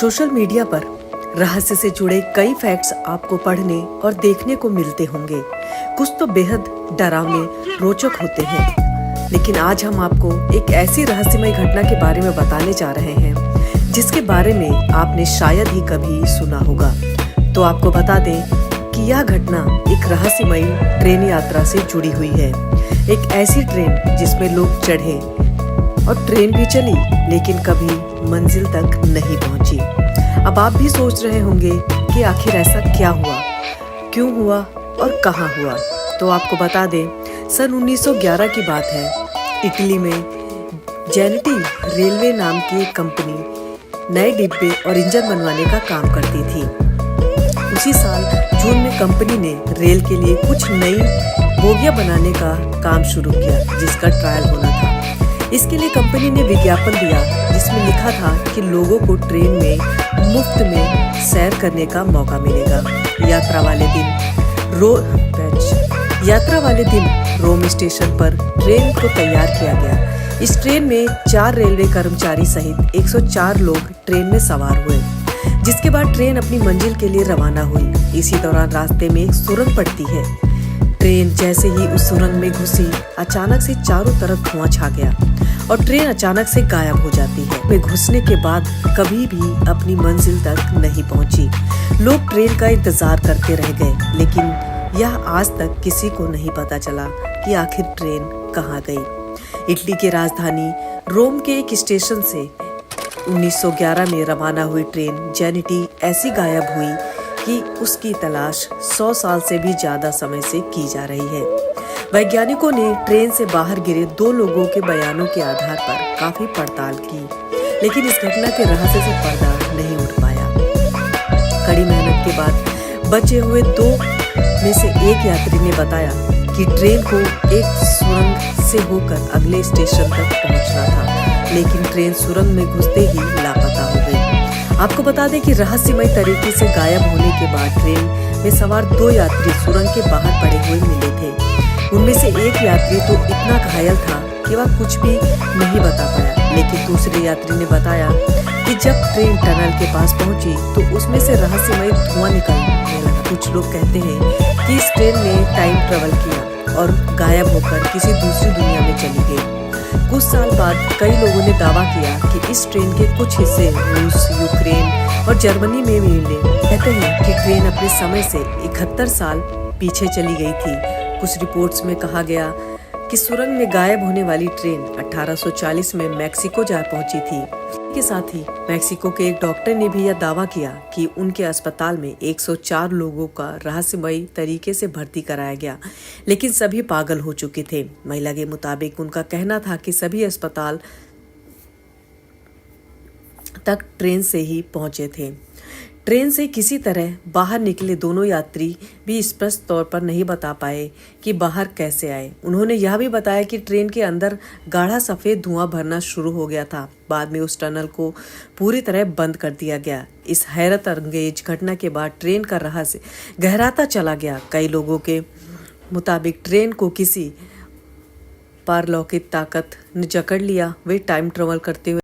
Social media पर रहस्य से जुड़े कई फैक्ट्स आपको पढ़ने और देखने को मिलते होंगे। कुछ तो बेहद डरावने, रोचक होते हैं, लेकिन आज हम आपको एक ऐसी रहस्यमय घटना के बारे में बताने जा रहे हैं जिसके बारे में आपने शायद ही कभी सुना होगा। तो आपको बता दें कि यह घटना एक रहस्यमयी ट्रेन यात्रा से जुड़ी हुई है। एक ऐसी ट्रेन जिसमें लोग चढ़े और ट्रेन भी चली, लेकिन कभी मंजिल तक नहीं पहुंची। अब आप भी सोच रहे होंगे कि आखिर ऐसा क्या हुआ, क्यों हुआ और कहां हुआ। तो आपको बता दें, सन 1911 की बात है। इटली में जेनेटी रेलवे नाम की एक कंपनी नए डिब्बे और इंजन बनवाने का काम करती थी। उसी साल जून में कंपनी ने रेल के लिए कुछ नई बोगियां बनाने का काम शुरू किया, जिसका ट्रायल होना था। इसके लिए कंपनी ने विज्ञापन दिया जिसमें लिखा था कि लोगों को ट्रेन में मुफ्त में सैर करने का मौका मिलेगा। यात्रा वाले दिन रोम स्टेशन पर ट्रेन को तैयार किया गया। इस ट्रेन में 4 रेलवे कर्मचारी सहित 104 लोग ट्रेन में सवार हुए, जिसके बाद ट्रेन अपनी मंजिल के लिए रवाना हुई। इसी दौरान रास्ते में एक सुरंग पड़ती है। ट्रेन जैसे ही उस सुरंग में घुसी, अचानक से चारों तरफ धुआं छा गया और ट्रेन अचानक से गायब हो जाती है। वे घुसने के बाद कभी भी अपनी मंजिल तक नहीं पहुंची। लोग ट्रेन का इंतजार करते रह गए, लेकिन यह आज तक किसी को नहीं पता चला कि आखिर ट्रेन कहां गई। इटली की राजधानी रोम के एक स्टेशन से 1911 में रवाना हुई ट्रेन जेनेटी ऐसी गायब हुई कि उसकी तलाश 100 साल से भी ज्यादा समय से की जा रही है। वैज्ञानिकों ने ट्रेन से बाहर गिरे 2 लोगों के बयानों के आधार पर काफी पड़ताल की, लेकिन इस घटना के रहस्य से पर्दा नहीं उठ पाया। कड़ी मेहनत के बाद बचे हुए 2 में से एक यात्री ने बताया कि ट्रेन को एक सुरंग से होकर अगले स्टेशन तक पहुंचना था, लेकिन ट्रेन सुरंग में घुसते ही लापता हो गई। आपको बता दें कि रहस्यमय तरीके से गायब होने के बाद ट्रेन में सवार 2 यात्री सुरंग के बाहर पड़े हुए मिले थे। उनमें से एक यात्री तो इतना घायल था कि वह कुछ भी नहीं बता पाया, लेकिन दूसरे यात्री ने बताया कि जब ट्रेन टनल के पास पहुंची तो उसमें से रहस्यमय धुआं निकलने लगा। कुछ लोग कहते हैं कि इस ट्रेन ने टाइम ट्रेवल किया और गायब होकर किसी दूसरी दुनिया में चली गई। कुछ साल बाद कई लोगों ने दावा किया कि इस ट्रेन के कुछ हिस्से रूस, यूक्रेन और जर्मनी में मिले। कहते हैं कि ट्रेन अपने समय से 71 साल पीछे चली गई थी। कुछ रिपोर्ट्स में कहा गया कि सुरंग में गायब होने वाली ट्रेन 1840 में मैक्सिको जा पहुंची थी। के साथ ही मैक्सिको के एक डॉक्टर ने भी यह दावा किया कि उनके अस्पताल में 104 लोगों का रहस्यमयी तरीके से भर्ती कराया गया, लेकिन सभी पागल हो चुके थे। महिला के मुताबिक उनका कहना था कि सभी अस्पताल तक ट्रेन से ही पहुंचे थे। ट्रेन से किसी तरह बाहर निकले दोनों यात्री भी स्पष्ट तौर पर नहीं बता पाए कि बाहर कैसे आए। उन्होंने यह भी बताया कि ट्रेन के अंदर गाढ़ा सफेद धुआं भरना शुरू हो गया था। बाद में उस टनल को पूरी तरह बंद कर दिया गया। इस हैरत अंगेज घटना के बाद ट्रेन का रहस्य गहराता चला गया। कई लोगों के मुताबिक ट्रेन को किसी पारलौकिक ताकत ने जकड़ लिया। वे टाइम ट्रेवल करते हुए